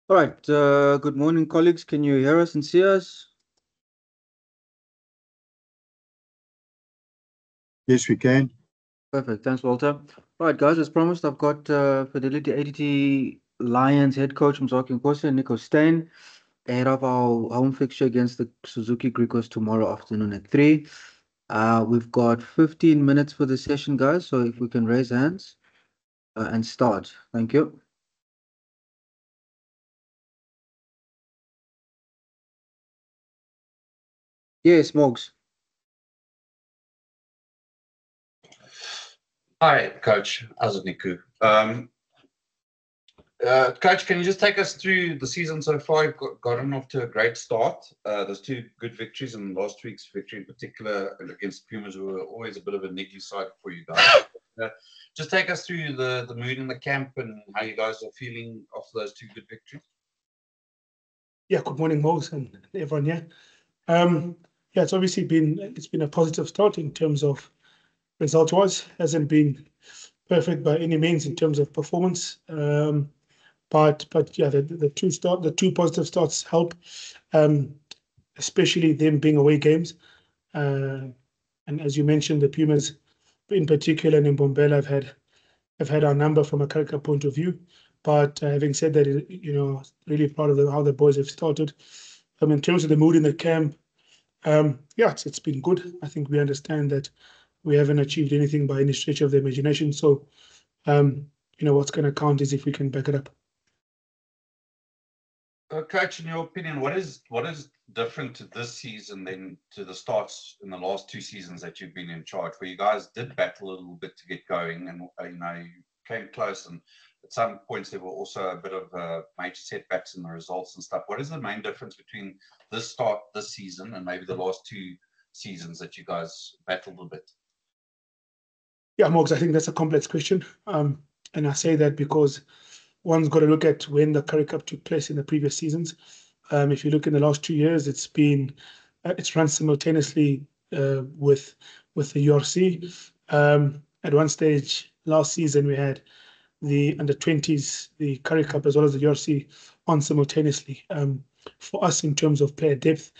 All right. Good morning, colleagues. Can you hear us and see us? Yes, we can. Perfect. Thanks, Walter. All right, guys. As promised, I've got Fidelity ADT Lions head coach Mziwakhe Nkosi and Nico Steyn ahead of our home fixture against the Suzuki Griquas tomorrow afternoon at 3. We've got 15 minutes for the session, guys. So if we can raise hands and start. Thank you. Yes, Mogs. Hi, Coach. How's it, Nico? Coach, can you just take us through the season so far? You've gotten off to a great start. There's two good victories, and last week's victory in particular against Pumas were always a bit of a niggly side for you guys. Uh, just take us through the mood in the camp and how you guys are feeling after those two good victories. Yeah, good morning, Mose, and everyone here. Yeah, it's been a positive start in terms of result-wise. Hasn't been perfect by any means in terms of performance. But yeah, the two positive starts help, um, especially them being away games. Uh, and as you mentioned, the Pumas in particular and in Bombela have had our number from a Currie Cup point of view. But having said that, really proud of how the boys have started. In terms of the mood in the camp, yeah, it's been good. I think we understand that we haven't achieved anything by any stretch of the imagination. So, what's going to count is if we can back it up. Coach, in your opinion, what is different to this season than to the starts in the last two seasons that you've been in charge, where you guys did battle a little bit to get going, and you came close, and at some points there were also a bit of major setbacks in the results and stuff. What is the main difference between this season and maybe the last two seasons that you guys battled a bit? Yeah, Morgs, I think that's a complex question. And I say that because one's got to look at when the Currie Cup took place in the previous seasons. If you look in the last 2 years, it's run simultaneously with the URC. At one stage last season, we had the under 20s, the Currie Cup, as well as the URC on simultaneously. For us, in terms of player depth,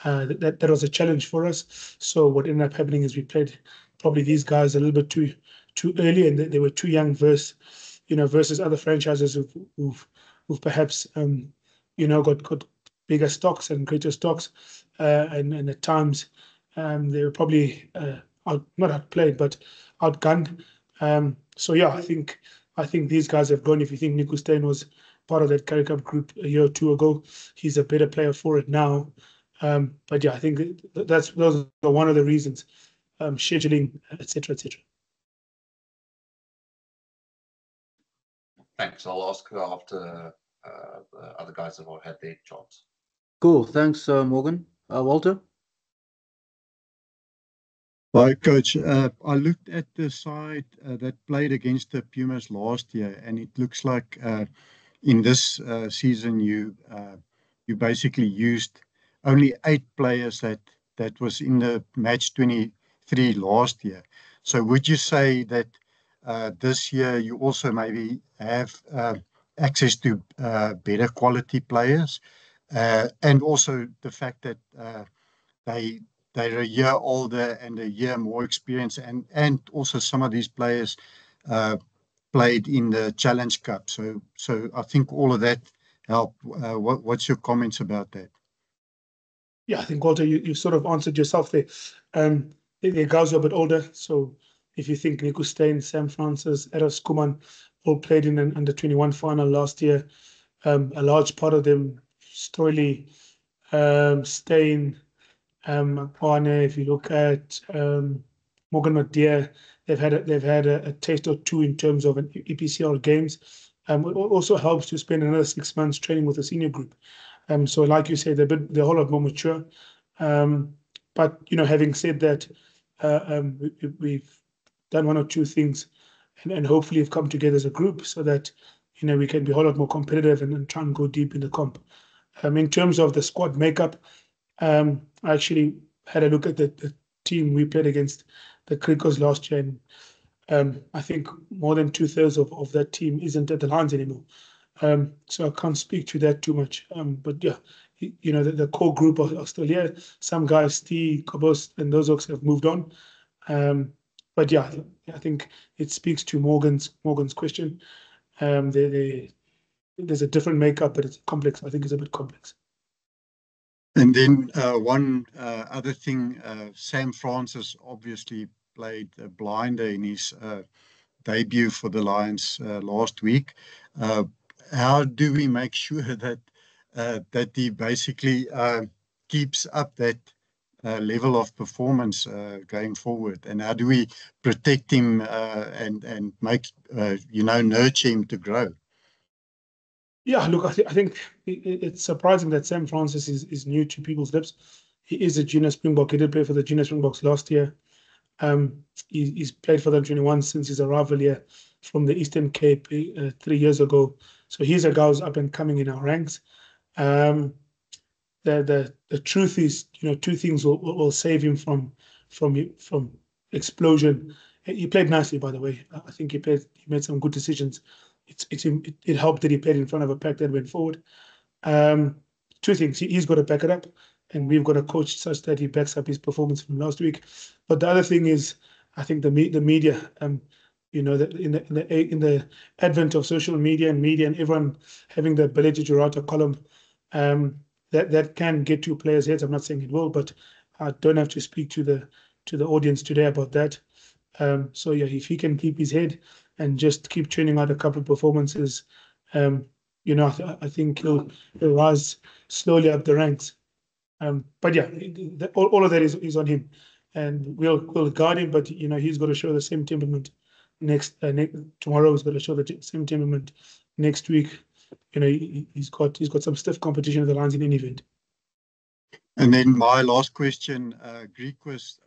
that was a challenge for us. So what ended up happening is we played probably these guys a little bit too early, and they were too young versus other franchises who've perhaps got bigger stocks and greater stocks, and at times they were probably not outplayed but outgunned. So yeah, I think these guys have gone. If you think Nico Steyn was part of that Currie Cup group a year or two ago, he's a better player for it now. But yeah, I think those are one of the reasons, scheduling, etc., etc. Thanks. I'll ask after the other guys have all had their jobs. Cool. Thanks, Morgan. Walter. Hi, Coach. I looked at the side that played against the Pumas last year, and it looks like in this season you basically used only 8 players that was in the match 23 last year. So would you say that this year you also maybe have access to better quality players, and also the fact that they they're a year older and a year more experienced, and also some of these players uh, played in the Challenge Cup. So I think all of that helped. What's your comments about that? Yeah, I think, Walter, you sort of answered yourself there. The guys are a bit older, so if you think Nico Steyn, Sam Francis, Eros Kuman all played in an under 21 final last year, a large part of them, Stoyle, Steyn, Mane, if you look at Morgan McDeer, they've had a taste or two in terms of an EPCR games. It also helps to spend another 6 months training with a senior group. So like you said, they're a whole lot more mature. But having said that, we've done one or two things, and hopefully have come together as a group so that we can be a whole lot more competitive and try and go deep in the comp. In terms of the squad makeup, I actually had a look at the team we played against, the Griquas last year, and I think more than 2/3 of that team isn't at the Lions anymore. So I can't speak to that too much. But yeah, the core group are still here. Some guys, Steve, Kobos, and those folks have moved on. But yeah, I think it speaks to Morgan's question. There's a different makeup, but it's complex. I think it's a bit complex. And then one other thing, Sam Francis obviously played a blinder in his debut for the Lions last week. How do we make sure that he basically keeps up that level of performance going forward? And how do we protect him and make nurture him to grow? Yeah, look, I think it's surprising that Sam Francis is new to people's lips. He is a junior Springbok. He did play for the junior Springboks last year. He's played for the 21 since his arrival here from the Eastern Cape 3 years ago. So he's a guy who's up and coming in our ranks. The truth is, two things will save him from explosion. He played nicely, by the way. I think he made some good decisions. It helped that he played in front of a pack that went forward. Two things: he's got to back it up, and we've got a coach such that he backs up his performance from last week. But the other thing is, I think the media, in the advent of social media and everyone having the ability to write a column, that can get to players' heads. I'm not saying it will, but I don't have to speak to the audience today about that. So yeah, if he can keep his head and just keep churning out a couple of performances, I think he'll rise slowly up the ranks. But yeah, all of that is on him, and we'll guard him. But he's got to show the same temperament tomorrow. He's got to show the same temperament next week. He's got some stiff competition at the Lions in any event. And then my last question: Griquas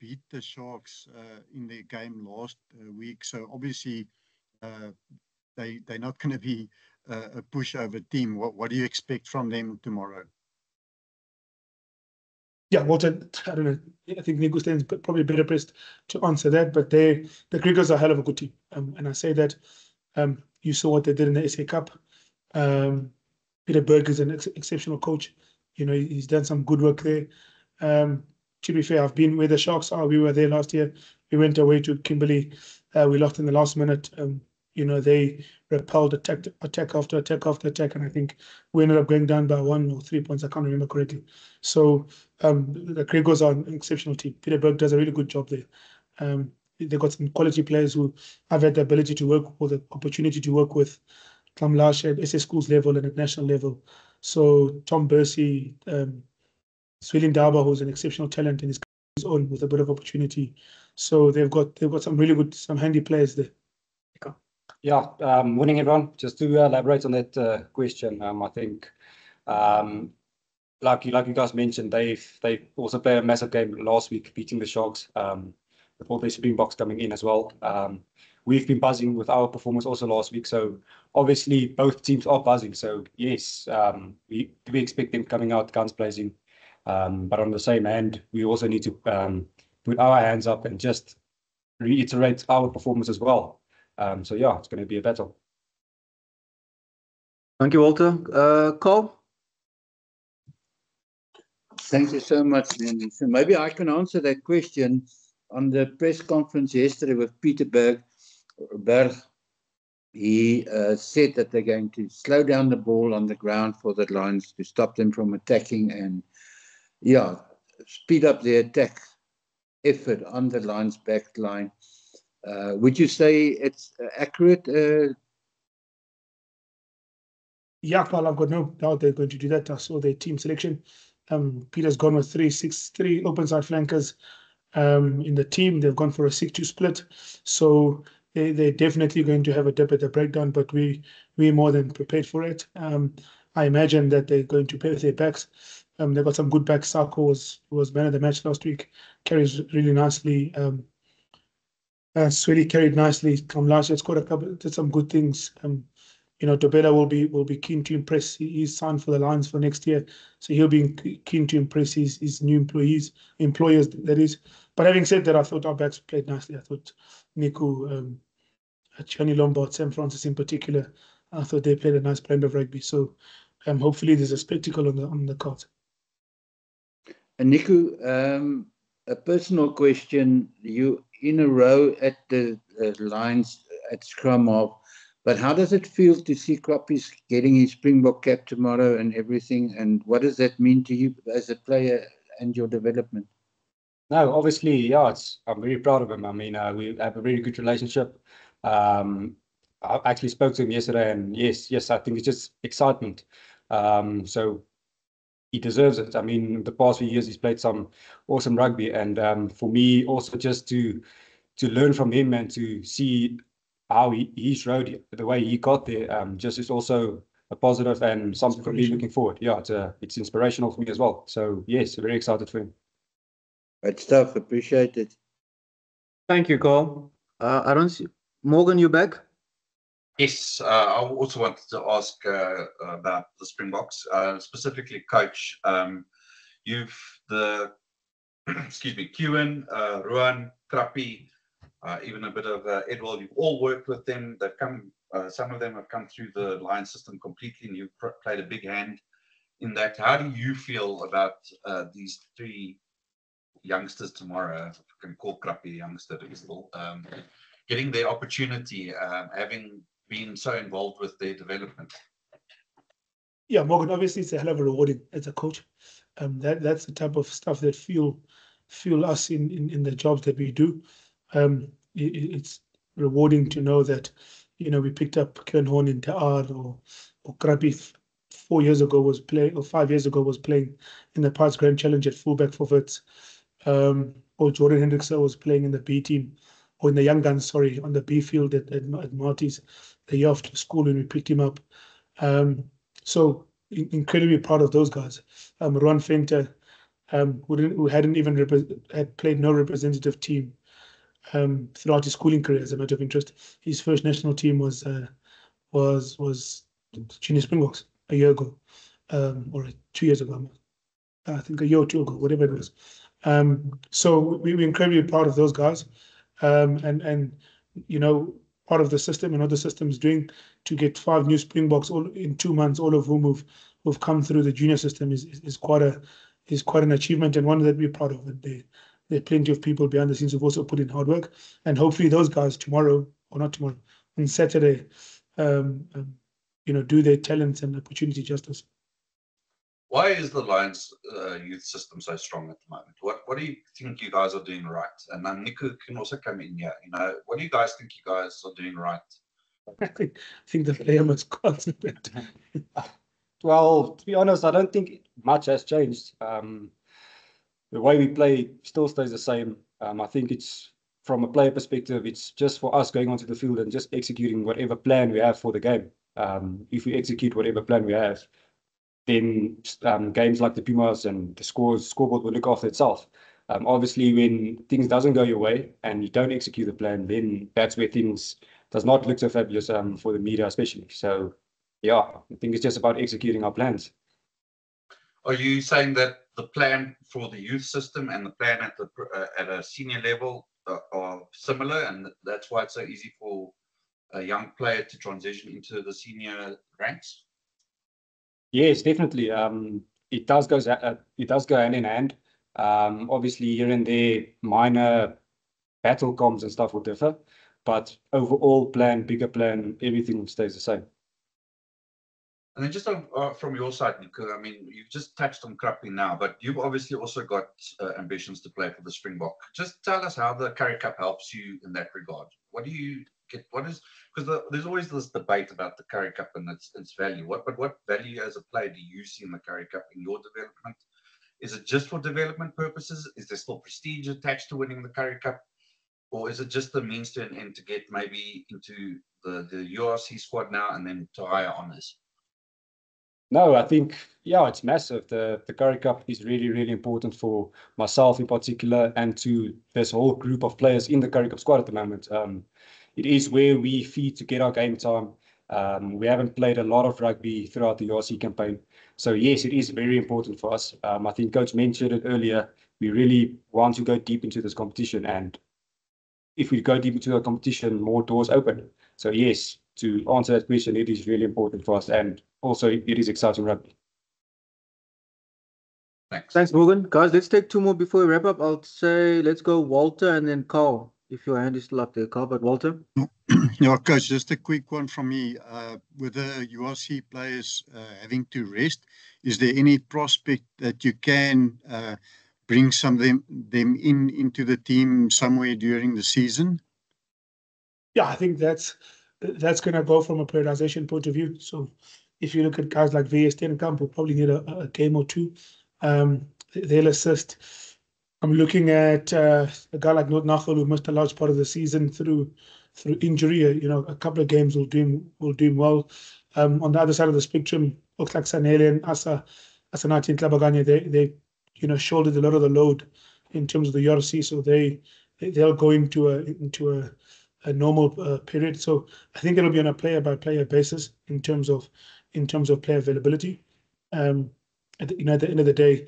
beat the Sharks in their game last week, so obviously they're not going to be a pushover team. What do you expect from them tomorrow? Yeah, Walter, I don't know. I think Nico Steyn is probably better pressed to answer that, but the Griquas are a hell of a good team. And I say that you saw what they did in the SA Cup. Peter Berg is an exceptional coach. He's done some good work there. To be fair, I've been where the Sharks are. We were there last year. We went away to Kimberley. We lost in the last minute. They repelled attack after attack after attack, and I think we ended up going down by 1 or 3 points. I can't remember correctly. So the Griquas are an exceptional team. Peter Berg does a really good job there. They've got some quality players who have had the ability to work or the opportunity to work with Kamlash at SA Schools level and at national level. So Tom Bursey, Swilling Daba, who's an exceptional talent in his own with a bit of opportunity. So they've got some really good, some handy players there. Yeah, morning everyone. Just to elaborate on that question, I think, like you guys mentioned, they also played a massive game last week, beating the Sharks. Before the Springboks coming in as well. We've been buzzing with our performance also last week, so obviously both teams are buzzing. So yes, we expect them coming out guns blazing, but on the same hand, we also need to put our hands up and just reiterate our performance as well. So yeah, it's going to be a battle. Thank you, Walter. Cole? Thank you so much, Lenny. So maybe I can answer that question. On the press conference yesterday with Peter Berg, he said that they're going to slow down the ball on the ground for the Lions to stop them from attacking and, speed up the attack effort on the Lions' back line. Would you say it's accurate? Yeah, well, I've got no doubt they're going to do that. I saw their team selection. Peter's gone with three open side flankers. In the team, they've gone for a 6-2 split, so they're definitely going to have a dip at the breakdown, but we're more than prepared for it. I imagine that they're going to play with their backs. They've got some good backs. Sako was man of the match last week, carries really nicely. Swilly carried nicely. Kamlasha scored did some good things. Dobela will be keen to impress. He's signed for the Lions for next year, so he'll be keen to impress his new employers, that is. But having said that, I thought our backs played nicely. I thought Nico, Chani Lombard, Sam Francis in particular, I thought they played a nice blend of rugby. So hopefully there's a spectacle on the cards. And Nico, a personal question. You in a row at the lines at scrum half, but how does it feel to see Krappies getting his Springbok cap tomorrow and everything? And what does that mean to you as a player and your development? No, obviously, yeah, I'm very proud of him. I mean, we have a very good relationship. I actually spoke to him yesterday, and yes, I think it's just excitement. So he deserves it. I mean, the past few years he's played some awesome rugby, and for me also just to learn from him and to see how he's rode, the way he got there, just is also a positive and something for me looking forward. Yeah, it's inspirational for me as well. So yes, very excited for him. Great stuff. Appreciate it. Thank you, Carl. I don't see Morgan. You back? Yes, I also wanted to ask about the Springboks, specifically coach. You've excuse me, Kewen, Ruan, Krappie, even a bit of Edwald. You've all worked with them. They've come. Some of them have come through the line system completely, and you've played a big hand in that. How do you feel about these three youngsters tomorrow? If I can call Krappie youngster, still getting their opportunity, having been so involved with their development? Yeah, Morgan, obviously it's a hell of a rewarding as a coach. That's the type of stuff that fuel us in the jobs that we do. It's rewarding to know that, we picked up Ken Horn in Ta'ar, or Krappie 4 years ago was playing, or 5 years ago was playing in the Parts Grand Challenge at fullback for Wits. Or Jordan Hendrickson was playing in the B team, or in the young guns, sorry, on the B field at Marty's the year after school when we picked him up. So incredibly proud of those guys. Ron Fenter, who hadn't even had played no representative team throughout his schooling career. As a matter of interest, his first national team was Junior Springboks a year ago, or 2 years ago. I think a year or two ago, whatever it was. So we're incredibly proud of those guys, and part of the system and other systems doing to get 5 new Springboks all in 2 months, all of whom who've come through the junior system is quite an achievement, and one that we're proud of. And there are plenty of people behind the scenes who've also put in hard work, and hopefully those guys tomorrow, or not tomorrow, on Saturday, do their talents and opportunity justice. Why is the Lions youth system so strong at the moment? What do you think you guys are doing right? And Nico can also come in here. What do you guys think you guys are doing right? I think the player must concentrate. Well, to be honest, I don't think much has changed. The way we play still stays the same. I think it's, from a player perspective, it's just for us going onto the field and just executing whatever plan we have for the game. If we execute whatever plan we have, then games like the Pumas and the scoreboard will look after itself. Obviously, when things doesn't go your way and you don't execute the plan, then that's where things does not look so fabulous for the media, especially. So, yeah, I think it's just about executing our plans. Are you saying that the plan for the youth system and the plan at a senior level are similar, and that's why it's so easy for a young player to transition into the senior ranks? Yes, definitely. It does go hand in hand. Obviously, here and there, minor battle comms and stuff will differ, but overall plan, bigger plan, everything stays the same. And then just from your side, Nico, I mean, you've just touched on Krappie now, but you've obviously also got ambitions to play for the Springbok. Just tell us how the Currie Cup helps you in that regard. What do you get? Because there's always this debate about the Currie Cup and its value. What value as a player do you see in the Currie Cup in your development? Is it just for development purposes? Is there still prestige attached to winning the Currie Cup? Or is it just the means to an end to get maybe into the URC squad now and then to higher honours? No, I think, yeah, it's massive. The Currie Cup is really, really important for myself in particular and to this whole group of players in the Currie Cup squad at the moment. It is where we feed to get our game time. We haven't played a lot of rugby throughout the URC campaign. So, yes, it is very important for us. I think Coach mentioned it earlier. We really want to go deep into this competition. And if we go deep into the competition, more doors open. So, yes, to answer that question, it is really important for us, and also it is exciting rugby. Thanks. Thanks, Morgan. Guys, let's take two more before we wrap up. I'll say let's go Walter and then Carl, if your hand is still up there, Carl. But Walter. Yeah, coach, just a quick one from me. With the URC players having to rest, is there any prospect that you can bring some of them into the team somewhere during the season? Yeah, I think that's going to go from a prioritization point of view. So if you look at guys like VS Camp, we'll probably need a game or two. They'll assist. I'm looking at a guy like Notnachel, who missed a large part of the season through injury. A couple of games will do him well. On the other side of the spectrum, looks like Sanele and Asanati and Klabaganya, they shouldered a lot of the load in terms of the URC, so they'll go into a normal period. So I think it'll be on a player by player basis in terms of player availability. At the end of the day,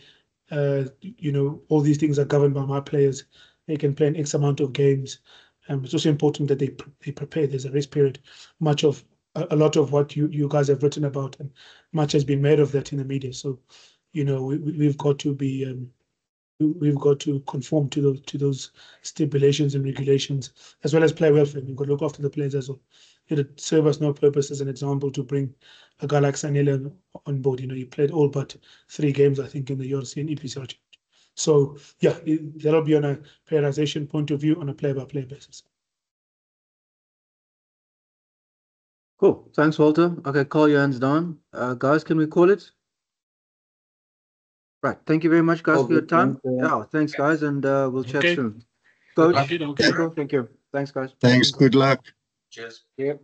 all these things are governed by my players. They can play an X amount of games. It's also important that they prepare. There's a rest period. A lot of what you guys have written about, and much has been made of that in the media. So, we've got to be we've got to conform to those stipulations and regulations, as well as player welfare. We've got to look after the players as well. It'd serve us no purpose as an example to bring a guy like Sanele on board. He played all but 3 games, I think, in the URC and EPCR. So yeah, that'll be on a prioritization point of view on a player-by-player basis. Cool. Thanks, Walter. Okay, call your hands down. Guys, can we call it? Right. Thank you very much, guys, for your time. Yeah, thanks, guys, and we'll chat soon. Coach, Okay. Nico, thank you. Thanks, guys. Thanks. Good luck. Cheers. Yep.